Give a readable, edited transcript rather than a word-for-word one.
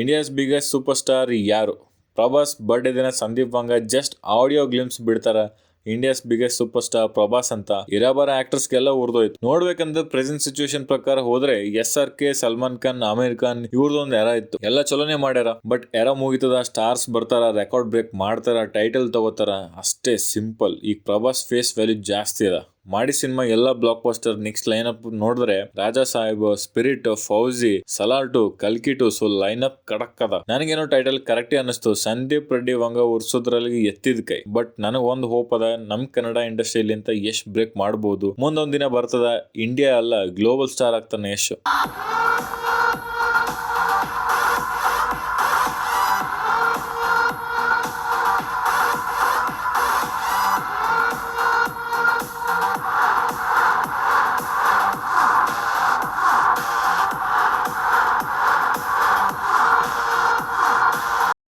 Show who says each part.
Speaker 1: India's biggest super star ಯಾರು? Prabhas birthday ದಿನ Sandeep ವಂಗ just audio glimpse ಬಿಡ್ತಾರ. India's biggest super star Prabhas ಅಂತ ಇರಾಬಾರ ಆಕ್ಟರ್ಸ್ಗೆಲ್ಲ ಉರ್ದೋಯ್ತು. ನೋಡ್ಬೇಕಂದ್ರೆ ಪ್ರೆಸೆಂಟ್ ಸಿಚುವೇಶನ್ ಪ್ರಕಾರ ಹೋದ್ರೆ SRK, ಸಲ್ಮಾನ್ ಖಾನ್, ಆಮಿರ್ ಖಾನ್ ಇವ್ರದೊಂದು ಎರ ಇತ್ತು. ಎಲ್ಲ ಚಲೋನೆ ಮಾಡ್ಯಾರ. ಬಟ್ ಎರ ಮುಗಿತದ, ಸ್ಟಾರ್ಸ್ ಬರ್ತಾರ, ರೆಕಾರ್ಡ್ ಬ್ರೇಕ್ ಮಾಡ್ತಾರ, ಟೈಟಲ್ ತಗೋತಾರ, ಅಷ್ಟೇ ಸಿಂಪಲ್. ಈಗ ಪ್ರಭಾಸ್ ಫೇಸ್ ವ್ಯಾಲ್ಯೂ ಜಾಸ್ತಿ ಅದ. ಮಾಡಿ ಸಿನಿಮಾ ಎಲ್ಲ blockbuster. Next line up ನೋಡಿದ್ರೆ ರಾಜಾ ಸಾಹೇಬ್, ಸ್ಪಿರಿಟ್, ಫೌಜಿ, ಸಲಾರ್ 2, ಕಲ್ಕಿ 2, ಸೊ ಲೈನ್ ಅಪ್ ಕಡಕ್ ಅದ. ನನಗೇನೋ ಟೈಟಲ್ ಕರೆಕ್ಟೇ ಅನಿಸ್ತು. ಸಂದೀಪ್ ರೆಡ್ಡಿ ವಂಗ ಉರ್ಸೋದ್ರಲ್ಲಿ ಎತ್ತಿದ ಕೈ. ಬಟ್ ನನಗ್ ಒಂದು ಹೋಪ್ ಅದ, ನಮ್ ಕನ್ನಡ ಇಂಡಸ್ಟ್ರಿಯಲ್ಲಿ ಅಂತ ಯಶ್ ಬ್ರೇಕ್ ಮಾಡಬಹುದು. ಮುಂದೊಂದ್ ದಿನ ಬರ್ತದ, ಇಂಡಿಯಾ ಅಲ್ಲ ಗ್ಲೋಬಲ್ ಸ್ಟಾರ್ ಆಗ್ತಾನೆ ಯಶ್.